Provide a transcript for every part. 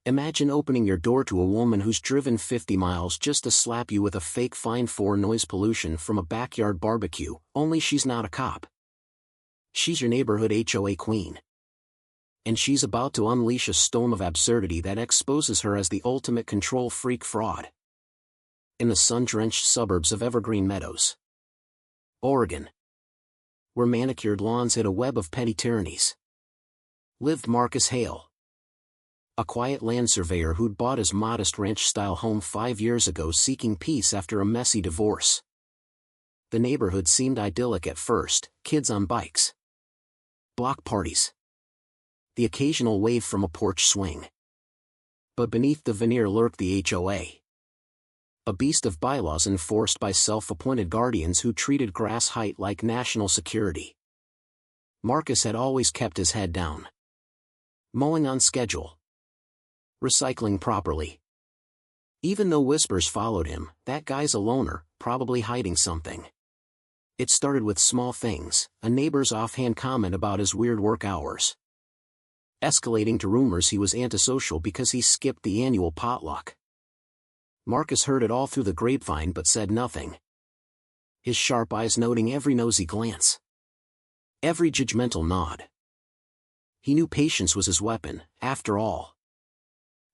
Imagine opening your door to a woman who's driven 50 miles just to slap you with a fake fine for noise pollution from a backyard barbecue, only she's not a cop. She's your neighborhood HOA queen. And she's about to unleash a storm of absurdity that exposes her as the ultimate control freak fraud. In the sun-drenched suburbs of Evergreen Meadows, Oregon, where manicured lawns hid a web of petty tyrannies, lived Marcus Hale, a quiet land surveyor who'd bought his modest ranch-style home 5 years ago seeking peace after a messy divorce. The neighborhood seemed idyllic at first, kids on bikes, block parties, the occasional wave from a porch swing. But beneath the veneer lurked the HOA. A beast of bylaws enforced by self-appointed guardians who treated grass height like national security. Marcus had always kept his head down. Mowing on schedule. Recycling properly. Even though whispers followed him, that guy's a loner, probably hiding something. It started with small things, a neighbor's offhand comment about his weird work hours, escalating to rumors he was antisocial because he skipped the annual potluck. Marcus heard it all through the grapevine but said nothing, his sharp eyes noting every nosy glance, every judgmental nod. He knew patience was his weapon, after all.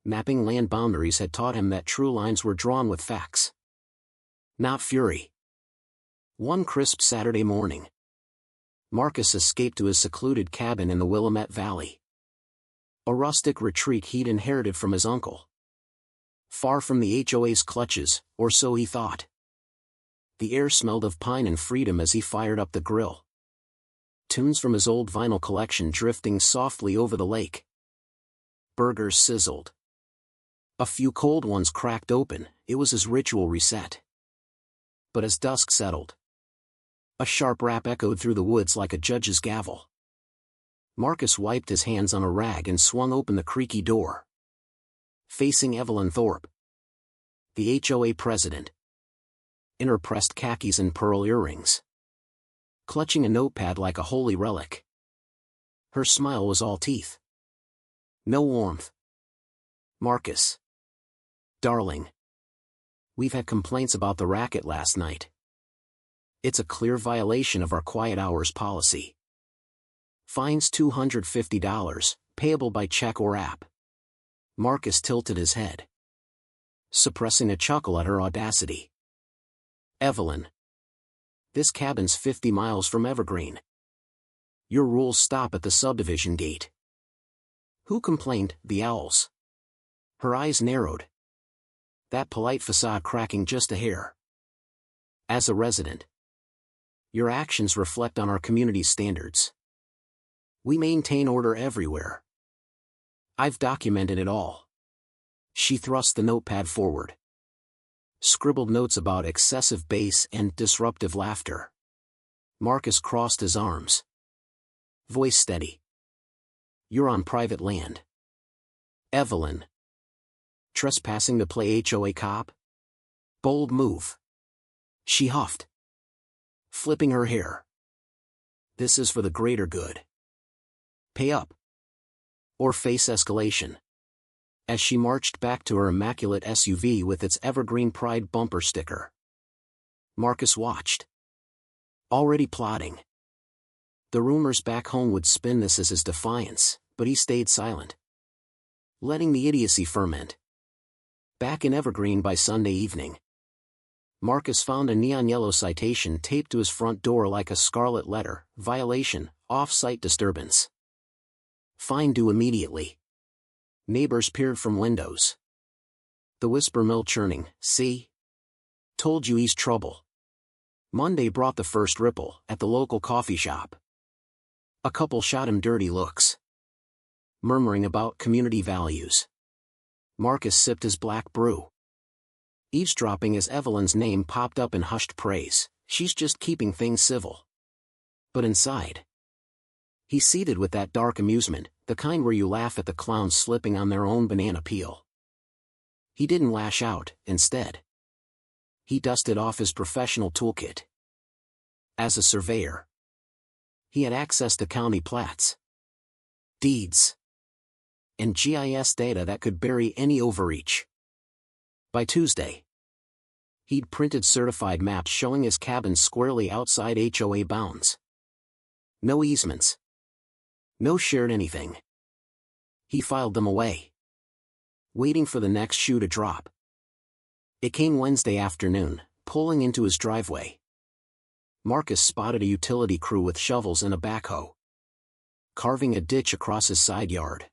Mapping land boundaries had taught him that true lines were drawn with facts, not fury. One crisp Saturday morning, Marcus escaped to his secluded cabin in the Willamette Valley, a rustic retreat he'd inherited from his uncle. Far from the HOA's clutches, or so he thought. The air smelled of pine and freedom as he fired up the grill. Tunes from his old vinyl collection drifting softly over the lake. Burgers sizzled. A few cold ones cracked open, it was his ritual reset. But as dusk settled, a sharp rap echoed through the woods like a judge's gavel. Marcus wiped his hands on a rag and swung open the creaky door. Facing Evelyn Thorpe, the HOA president, in her pressed khakis and pearl earrings, clutching a notepad like a holy relic. Her smile was all teeth. No warmth. Marcus. Darling. We've had complaints about the racket last night. It's a clear violation of our quiet hours policy. Fines $250, payable by check or app. Marcus tilted his head, suppressing a chuckle at her audacity. Evelyn. This cabin's 50 miles from Evergreen. Your rules stop at the subdivision gate. Who complained? The owls. Her eyes narrowed, that polite facade cracking just a hair. As a resident, your actions reflect on our community's standards. We maintain order everywhere. I've documented it all. She thrust the notepad forward. Scribbled notes about excessive bass and disruptive laughter. Marcus crossed his arms. Voice steady. You're on private land. Evelyn. Trespassing to play HOA cop? Bold move. She huffed, flipping her hair. This is for the greater good. Pay up. Or face escalation. As she marched back to her immaculate SUV with its Evergreen Pride bumper sticker, Marcus watched, already plotting. The rumors back home would spin this as his defiance, but he stayed silent, letting the idiocy ferment. Back in Evergreen by Sunday evening, Marcus found a neon yellow citation taped to his front door like a scarlet letter: violation, off-site disturbance. Fine due immediately. Neighbors peered from windows. The whisper mill churning, see? Told you he's trouble. Monday brought the first ripple, at the local coffee shop. A couple shot him dirty looks, murmuring about community values. Marcus sipped his black brew, eavesdropping as Evelyn's name popped up in hushed praise. She's just keeping things civil. But inside, he seethed with that dark amusement, the kind where you laugh at the clowns slipping on their own banana peel. He didn't lash out, instead, he dusted off his professional toolkit. As a surveyor, he had access to county plats, deeds, and GIS data that could bury any overreach. By Tuesday, he'd printed certified maps showing his cabin squarely outside HOA bounds. No easements. No shared anything. He filed them away, waiting for the next shoe to drop. It came Wednesday afternoon, pulling into his driveway. Marcus spotted a utility crew with shovels and a backhoe, carving a ditch across his side yard.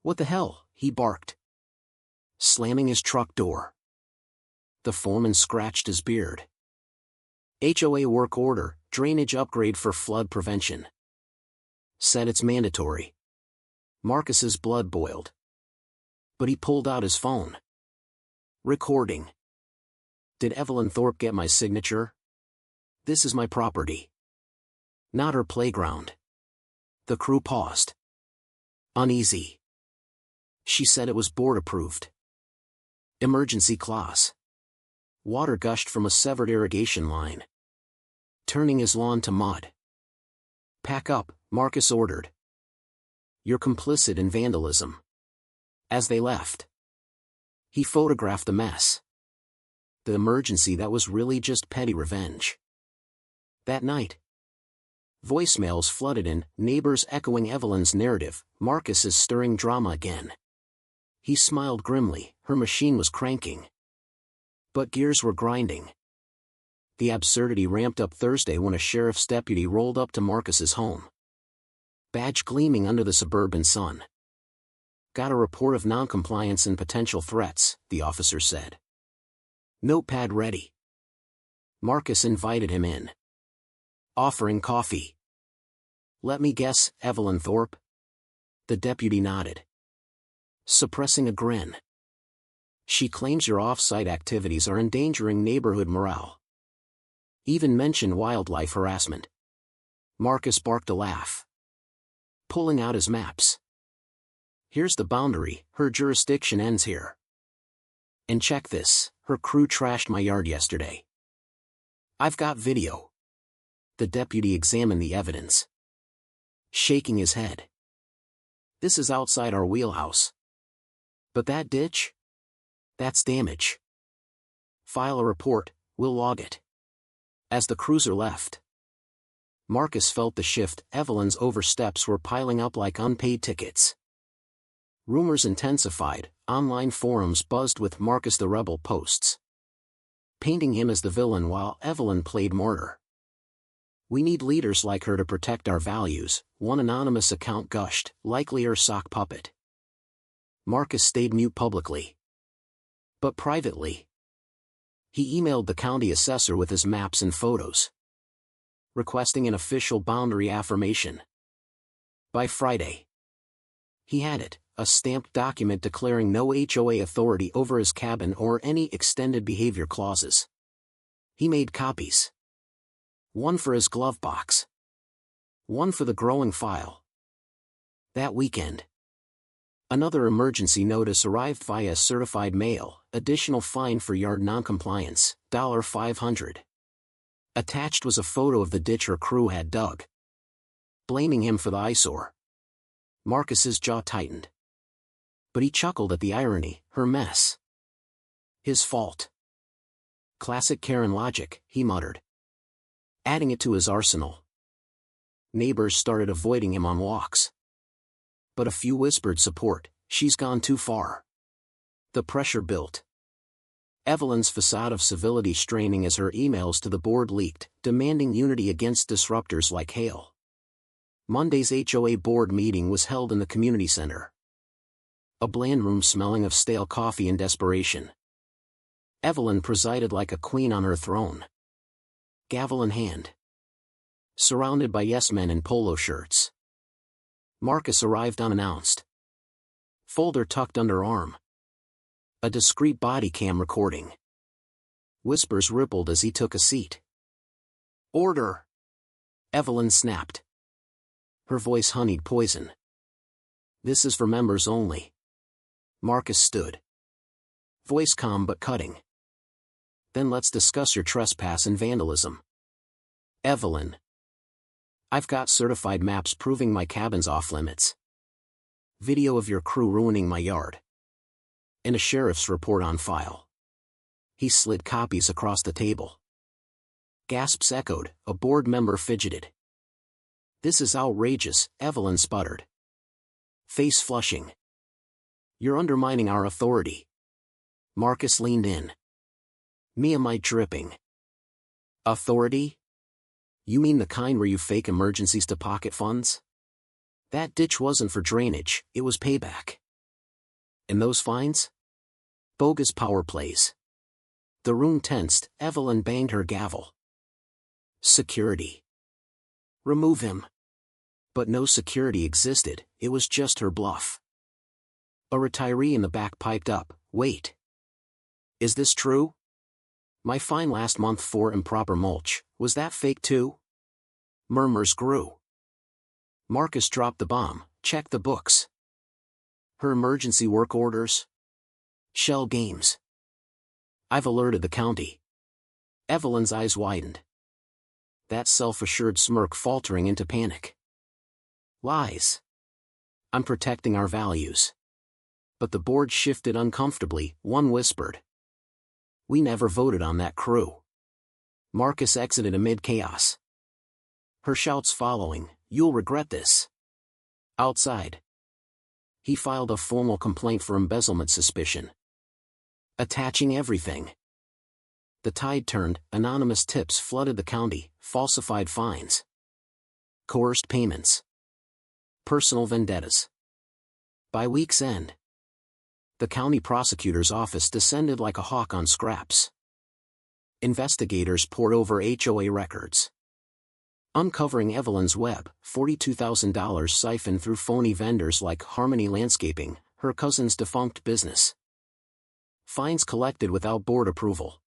"What the hell?" he barked, slamming his truck door. The foreman scratched his beard. "HOA work order, drainage upgrade for flood prevention. Said it's mandatory." Marcus's blood boiled. But he pulled out his phone. Recording. "Did Evelyn Thorpe get my signature? This is my property. Not her playground." The crew paused, uneasy. She said it was board approved. Emergency clause. Water gushed from a severed irrigation line, turning his lawn to mud. "Pack up," Marcus ordered. "You're complicit in vandalism." As they left, he photographed the mess. The emergency that was really just petty revenge. That night, voicemails flooded in, neighbors echoing Evelyn's narrative. Marcus is stirring drama again. He smiled grimly, her machine was cranking. But gears were grinding. The absurdity ramped up Thursday when a sheriff's deputy rolled up to Marcus's home, badge gleaming under the suburban sun. "Got a report of noncompliance and potential threats," the officer said. "Notepad ready." Marcus invited him in, offering coffee. "Let me guess, Evelyn Thorpe?" The deputy nodded, suppressing a grin. "She claims your off-site activities are endangering neighborhood morale. Even mentioned wildlife harassment." Marcus barked a laugh, pulling out his maps. "Here's the boundary, her jurisdiction ends here. And check this, her crew trashed my yard yesterday. I've got video." The deputy examined the evidence, shaking his head. "This is outside our wheelhouse. But that ditch? That's damage. File a report, we'll log it." As the cruiser left, Marcus felt the shift. Evelyn's oversteps were piling up like unpaid tickets. Rumors intensified, online forums buzzed with Marcus the Rebel posts, painting him as the villain while Evelyn played martyr. "We need leaders like her to protect our values," one anonymous account gushed, likely her sock puppet. Marcus stayed mute publicly, but privately, he emailed the county assessor with his maps and photos, requesting an official boundary affirmation. By Friday, he had it, a stamped document declaring no HOA authority over his cabin or any extended behavior clauses. He made copies. One for his glove box. One for the growing file. That weekend, another emergency notice arrived via certified mail, additional fine for yard noncompliance, $500. Attached was a photo of the ditch her crew had dug, blaming him for the eyesore. Marcus's jaw tightened, but he chuckled at the irony, her mess. His fault. Classic Karen logic, he muttered, adding it to his arsenal. Neighbors started avoiding him on walks, but a few whispered support. "She's gone too far." The pressure built. Evelyn's facade of civility straining as her emails to the board leaked, demanding unity against disruptors like hail. Monday's HOA board meeting was held in the community center, a bland room smelling of stale coffee and desperation. Evelyn presided like a queen on her throne, gavel in hand, surrounded by yes-men in polo shirts. Marcus arrived unannounced, folder tucked under arm, a discreet body cam recording. Whispers rippled as he took a seat. "Order!" Evelyn snapped, her voice honeyed poison. "This is for members only." Marcus stood, voice calm but cutting. "Then let's discuss your trespass and vandalism." "Evelyn, I've got certified maps proving my cabin's off limits. Video of your crew ruining my yard. And a sheriff's report on file. He slid copies across the table. Gasps echoed, a board member fidgeted. This is outrageous, Evelyn sputtered. Face flushing. You're undermining our authority. Marcus leaned in. Me am I dripping. Authority? You mean the kind where you fake emergencies to pocket funds? That ditch wasn't for drainage, it was payback. And those fines? Bogus power plays. The room tensed, Evelyn banged her gavel. Security. Remove him. But no security existed, it was just her bluff. A retiree in the back piped up, wait. Is this true? My fine last month for improper mulch, was that fake too? Murmurs grew. Marcus dropped the bomb, check the books. Her emergency work orders? Shell games. I've alerted the county. Evelyn's eyes widened. That self-assured smirk faltering into panic. Lies. I'm protecting our values. But the board shifted uncomfortably, one whispered. We never voted on that crew. Marcus exited amid chaos. Her shouts following, you'll regret this. Outside. He filed a formal complaint for embezzlement suspicion. Attaching everything. The tide turned, anonymous tips flooded the county, falsified fines. Coerced payments. Personal vendettas. By week's end, the county prosecutor's office descended like a hawk on scraps. Investigators pored over HOA records. Uncovering Evelyn's web, $42,000 siphoned through phony vendors like Harmony Landscaping, her cousin's defunct business. Fines collected without board approval.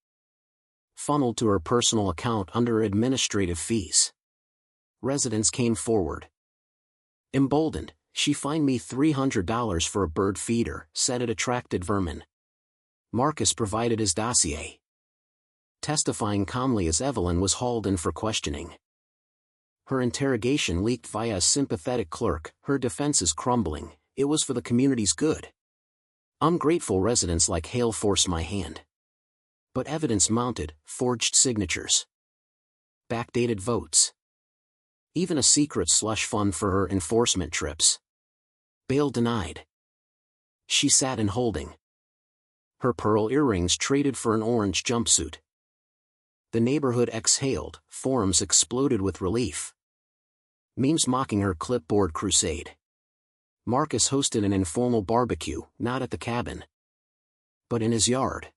Funneled to her personal account under administrative fees. Residents came forward. Emboldened, she fined me $300 for a bird feeder, said it attracted vermin. Marcus provided his dossier. Testifying calmly as Evelyn was hauled in for questioning. Her interrogation leaked via a sympathetic clerk, her defenses crumbling, it was for the community's good. Ungrateful residents like Hale forced my hand. But evidence mounted, forged signatures. Backdated votes. Even a secret slush fund for her enforcement trips. Bail denied. She sat in holding. Her pearl earrings traded for an orange jumpsuit. The neighborhood exhaled, forums exploded with relief. Memes mocking her clipboard crusade. Marcus hosted an informal barbecue, not at the cabin, but in his yard.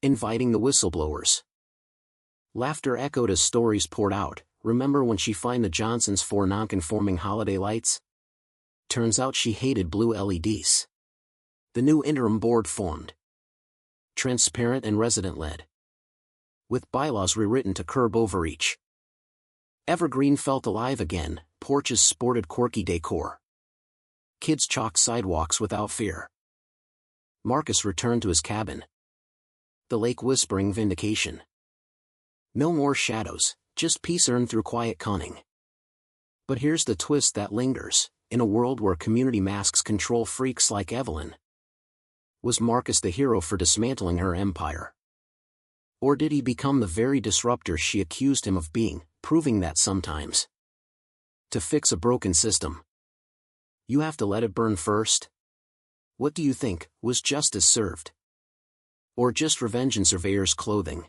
Inviting the whistleblowers. Laughter echoed as stories poured out. Remember when she fined the Johnsons for non-conforming holiday lights? Turns out she hated blue LEDs. The new interim board formed. Transparent and resident-led. With bylaws rewritten to curb overreach. Evergreen felt alive again, porches sported quirky decor. Kids chalked sidewalks without fear. Marcus returned to his cabin. The lake whispering vindication. No more shadows, just peace earned through quiet cunning. But here's the twist that lingers, in a world where community masks control freaks like Evelyn. Was Marcus the hero for dismantling her empire? Or did he become the very disruptor she accused him of being, proving that sometimes, to fix a broken system, you have to let it burn first? What do you think, was justice served? Or just revenge in surveyor's clothing?